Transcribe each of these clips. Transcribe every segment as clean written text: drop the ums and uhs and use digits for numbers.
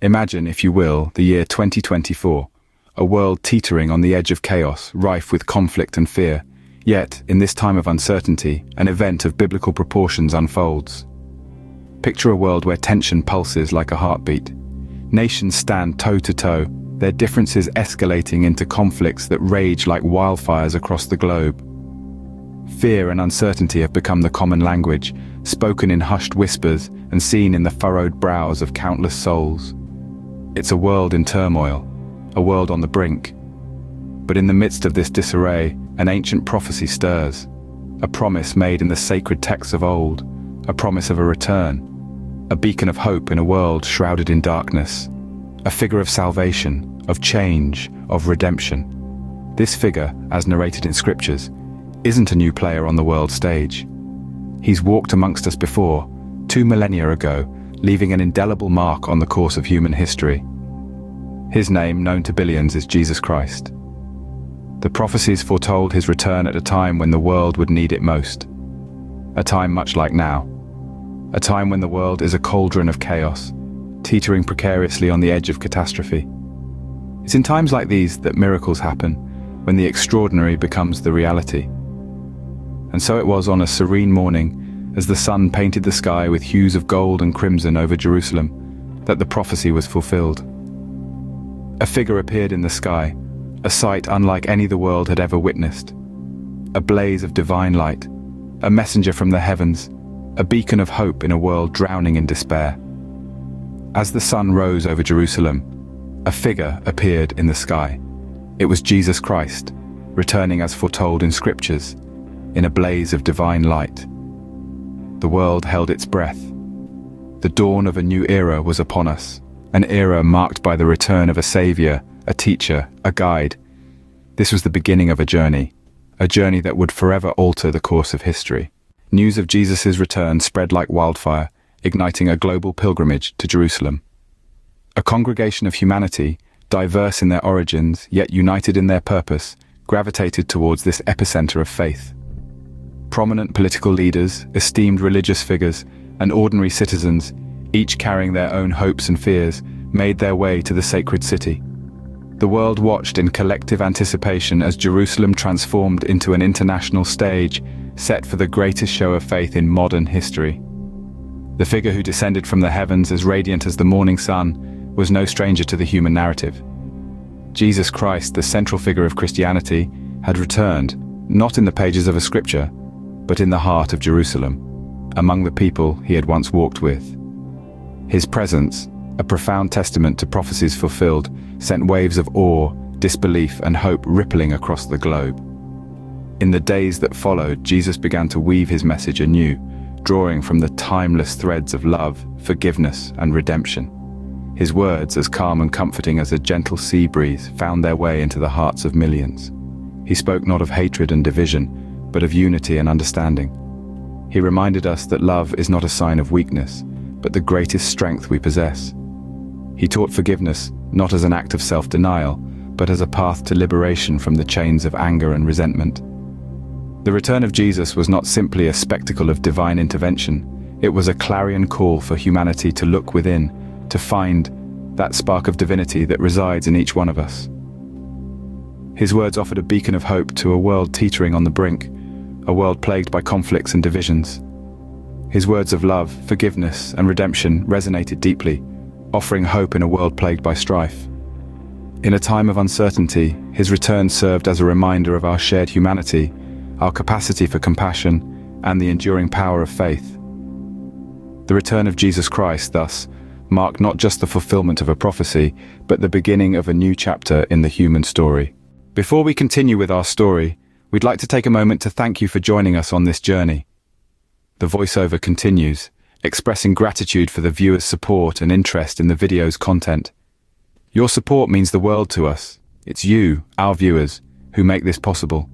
Imagine, if you will, the year 2024, a world teetering on the edge of chaos, rife with conflict and fear. Yet, in this time of uncertainty, an event of biblical proportions unfolds. Picture a world where tension pulses like a heartbeat. Nations stand toe-to-toe, their differences escalating into conflicts that rage like wildfires across the globe. Fear and uncertainty have become the common language, spoken in hushed whispers and seen in the furrowed brows of countless souls. It's a world in turmoil, a world on the brink. But in the midst of this disarray, an ancient prophecy stirs, a promise made in the sacred texts of old, a promise of a return, a beacon of hope in a world shrouded in darkness, a figure of salvation, of change, of redemption. This figure, as narrated in scriptures, isn't a new player on the world stage. He's walked amongst us before, 2 millennia ago, leaving an indelible mark on the course of human history. His name, known to billions, is Jesus Christ. The prophecies foretold his return at a time when the world would need it most. A time much like now. A time when the world is a cauldron of chaos, teetering precariously on the edge of catastrophe. It's in times like these that miracles happen, when the extraordinary becomes the reality. And so it was on a serene morning, as the sun painted the sky with hues of gold and crimson over Jerusalem, that the prophecy was fulfilled. A figure appeared in the sky, a sight unlike any the world had ever witnessed. A blaze of divine light, a messenger from the heavens, a beacon of hope in a world drowning in despair. As the sun rose over Jerusalem, a figure appeared in the sky. It was Jesus Christ, returning as foretold in scriptures, in a blaze of divine light. The world held its breath. The dawn of a new era was upon us, an era marked by the return of a savior, a teacher, a guide. This was the beginning of a journey that would forever alter the course of history. News of Jesus' return spread like wildfire, igniting a global pilgrimage to Jerusalem. A congregation of humanity, diverse in their origins, yet united in their purpose, gravitated towards this epicenter of faith. Prominent political leaders, esteemed religious figures, and ordinary citizens, each carrying their own hopes and fears, made their way to the sacred city. The world watched in collective anticipation as Jerusalem transformed into an international stage, set for the greatest show of faith in modern history. The figure who descended from the heavens as radiant as the morning sun was no stranger to the human narrative. Jesus Christ, the central figure of Christianity, had returned, not in the pages of a scripture, but in the heart of Jerusalem, among the people he had once walked with. His presence, a profound testament to prophecies fulfilled, sent waves of awe, disbelief, and hope rippling across the globe. In the days that followed, Jesus began to weave his message anew, drawing from the timeless threads of love, forgiveness, and redemption. His words, as calm and comforting as a gentle sea breeze, found their way into the hearts of millions. He spoke not of hatred and division, but of unity and understanding. He reminded us that love is not a sign of weakness, but the greatest strength we possess. He taught forgiveness, not as an act of self-denial, but as a path to liberation from the chains of anger and resentment. The return of Jesus was not simply a spectacle of divine intervention. It was a clarion call for humanity to look within, to find that spark of divinity that resides in each one of us. His words offered a beacon of hope to a world teetering on the brink, a world plagued by conflicts and divisions. His words of love, forgiveness, and redemption resonated deeply, offering hope in a world plagued by strife. In a time of uncertainty, his return served as a reminder of our shared humanity, our capacity for compassion, and the enduring power of faith. The return of Jesus Christ, thus, marked not just the fulfillment of a prophecy, but the beginning of a new chapter in the human story. Before we continue with our story, we'd like to take a moment to thank you for joining us on this journey. The voiceover continues, expressing gratitude for the viewers' support and interest in the video's content. Your support means the world to us. It's you, our viewers, who make this possible.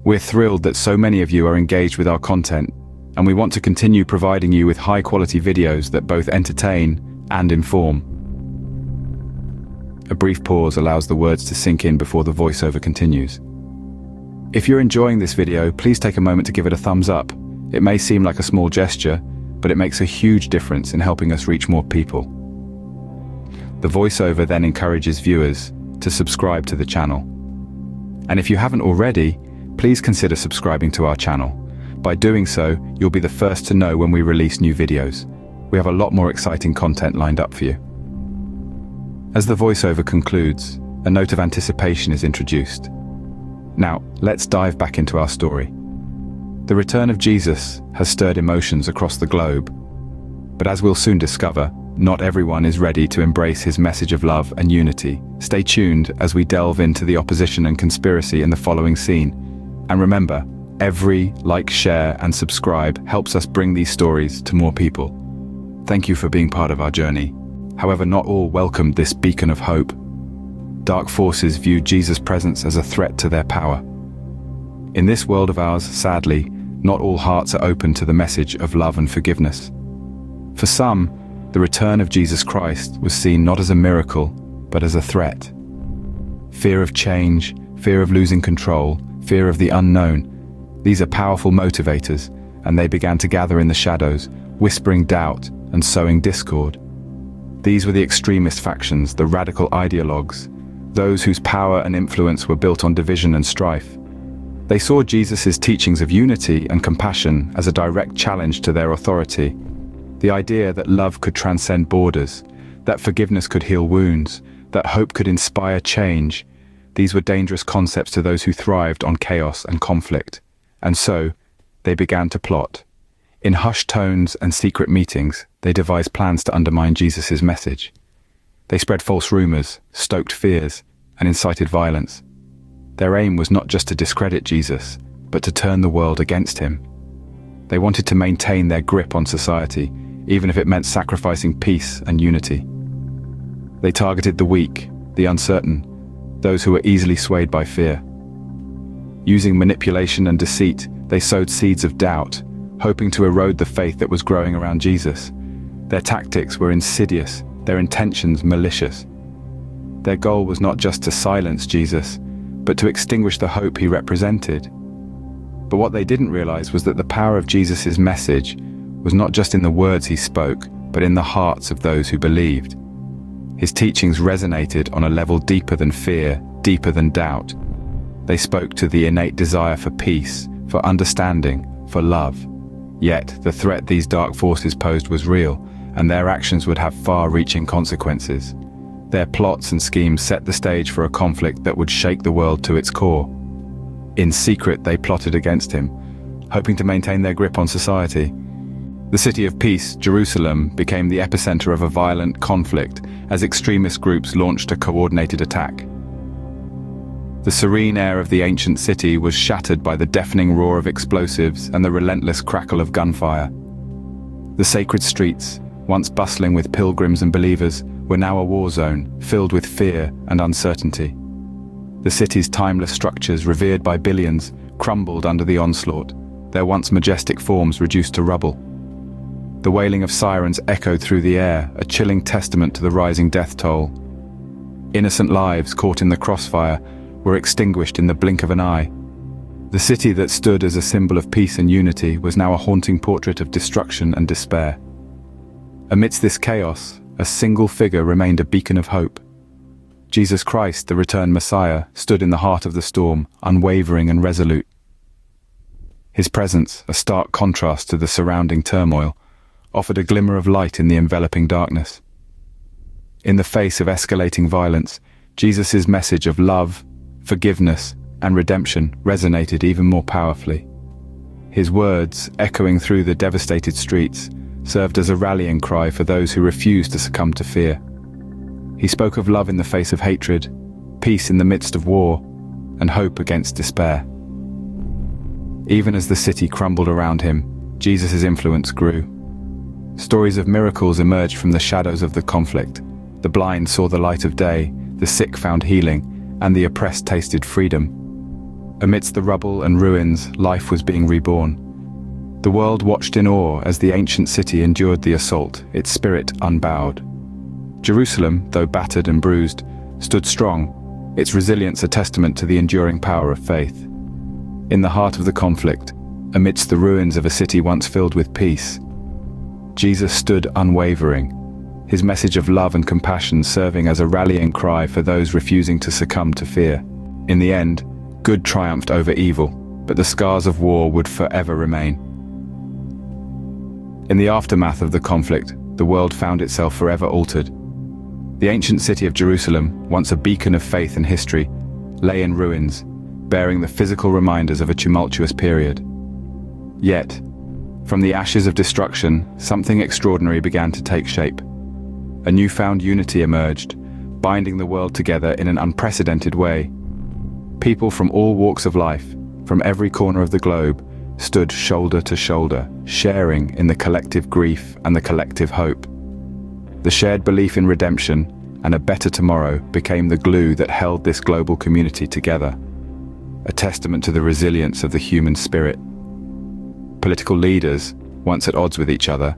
We're thrilled that so many of you are engaged with our content, and we want to continue providing you with high-quality videos that both entertain and inform. A brief pause allows the words to sink in before the voiceover continues. If you're enjoying this video, please take a moment to give it a thumbs up. It may seem like a small gesture, but it makes a huge difference in helping us reach more people. The voiceover then encourages viewers to subscribe to the channel. And if you haven't already, please consider subscribing to our channel. By doing so, you'll be the first to know when we release new videos. We have a lot more exciting content lined up for you. As the voiceover concludes, a note of anticipation is introduced. Now, let's dive back into our story. The return of Jesus has stirred emotions across the globe, but as we'll soon discover, not everyone is ready to embrace his message of love and unity. Stay tuned as we delve into the opposition and conspiracy in the following scene. And remember, every like, share, and subscribe helps us bring these stories to more people. Thank you for being part of our journey. However, not all welcomed this beacon of hope. Dark forces viewed Jesus' presence as a threat to their power. In this world of ours, sadly, not all hearts are open to the message of love and forgiveness. For some, the return of Jesus Christ was seen not as a miracle, but as a threat. Fear of change, fear of losing control, fear of the unknown. These are powerful motivators, and they began to gather in the shadows, whispering doubt and sowing discord. These were the extremist factions, the radical ideologues, those whose power and influence were built on division and strife. They saw Jesus' teachings of unity and compassion as a direct challenge to their authority. The idea that love could transcend borders, that forgiveness could heal wounds, that hope could inspire change. These were dangerous concepts to those who thrived on chaos and conflict. And so, they began to plot. In hushed tones and secret meetings, they devised plans to undermine Jesus' message. They spread false rumors, stoked fears, and incited violence. Their aim was not just to discredit Jesus, but to turn the world against him. They wanted to maintain their grip on society, even if it meant sacrificing peace and unity. They targeted the weak, the uncertain, those who were easily swayed by fear. Using manipulation and deceit, they sowed seeds of doubt, hoping to erode the faith that was growing around Jesus. Their tactics were insidious, their intentions malicious. Their goal was not just to silence Jesus, but to extinguish the hope he represented. But what they didn't realize was that the power of Jesus' message was not just in the words he spoke, but in the hearts of those who believed. His teachings resonated on a level deeper than fear, deeper than doubt. They spoke to the innate desire for peace, for understanding, for love. Yet, the threat these dark forces posed was real, and their actions would have far-reaching consequences. Their plots and schemes set the stage for a conflict that would shake the world to its core. In secret, they plotted against him, hoping to maintain their grip on society. The city of peace, Jerusalem, became the epicenter of a violent conflict as extremist groups launched a coordinated attack. The serene air of the ancient city was shattered by the deafening roar of explosives and the relentless crackle of gunfire. The sacred streets, once bustling with pilgrims and believers, were now a war zone, filled with fear and uncertainty. The city's timeless structures, revered by billions, crumbled under the onslaught, their once majestic forms reduced to rubble. The wailing of sirens echoed through the air, a chilling testament to the rising death toll. Innocent lives caught in the crossfire were extinguished in the blink of an eye. The city that stood as a symbol of peace and unity was now a haunting portrait of destruction and despair. Amidst this chaos, a single figure remained a beacon of hope. Jesus Christ, the returned Messiah, stood in the heart of the storm, unwavering and resolute. His presence, a stark contrast to the surrounding turmoil, offered a glimmer of light in the enveloping darkness. In the face of escalating violence, Jesus' message of love, forgiveness, and redemption resonated even more powerfully. His words, echoing through the devastated streets, served as a rallying cry for those who refused to succumb to fear. He spoke of love in the face of hatred, peace in the midst of war, and hope against despair. Even as the city crumbled around him, Jesus' influence grew. Stories of miracles emerged from the shadows of the conflict. The blind saw the light of day, the sick found healing, and the oppressed tasted freedom. Amidst the rubble and ruins, life was being reborn. The world watched in awe as the ancient city endured the assault, its spirit unbowed. Jerusalem, though battered and bruised, stood strong, its resilience a testament to the enduring power of faith. In the heart of the conflict, amidst the ruins of a city once filled with peace, Jesus stood unwavering, his message of love and compassion serving as a rallying cry for those refusing to succumb to fear. In the end, good triumphed over evil, but the scars of war would forever remain. In the aftermath of the conflict, the world found itself forever altered. The ancient city of Jerusalem, once a beacon of faith and history, lay in ruins, bearing the physical reminders of a tumultuous period. Yet, from the ashes of destruction, something extraordinary began to take shape. A newfound unity emerged, binding the world together in an unprecedented way. People from all walks of life, from every corner of the globe, stood shoulder to shoulder, sharing in the collective grief and the collective hope. The shared belief in redemption and a better tomorrow became the glue that held this global community together, a testament to the resilience of the human spirit. Political leaders, once at odds with each other,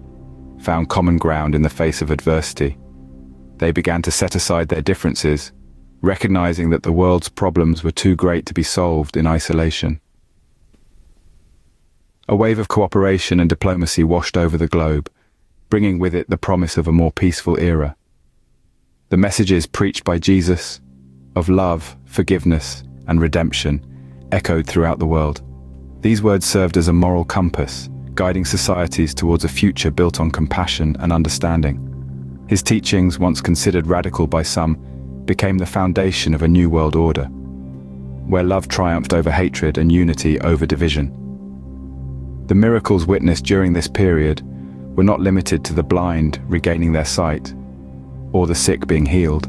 found common ground in the face of adversity. They began to set aside their differences, recognizing that the world's problems were too great to be solved in isolation. A wave of cooperation and diplomacy washed over the globe, bringing with it the promise of a more peaceful era. The messages preached by Jesus, of love, forgiveness, and redemption, echoed throughout the world. These words served as a moral compass, guiding societies towards a future built on compassion and understanding. His teachings, once considered radical by some, became the foundation of a new world order, where love triumphed over hatred and unity over division. The miracles witnessed during this period were not limited to the blind regaining their sight, or the sick being healed.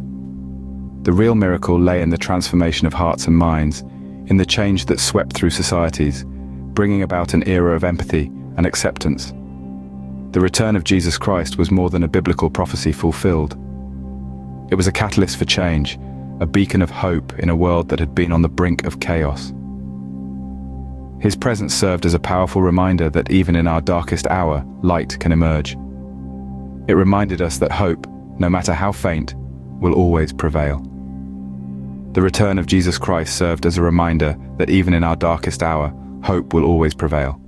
The real miracle lay in the transformation of hearts and minds, in the change that swept through societies, bringing about an era of empathy and acceptance. The return of Jesus Christ was more than a biblical prophecy fulfilled. It was a catalyst for change, a beacon of hope in a world that had been on the brink of chaos. His presence served as a powerful reminder that even in our darkest hour, light can emerge. It reminded us that hope, no matter how faint, will always prevail. The return of Jesus Christ served as a reminder that even in our darkest hour, hope will always prevail.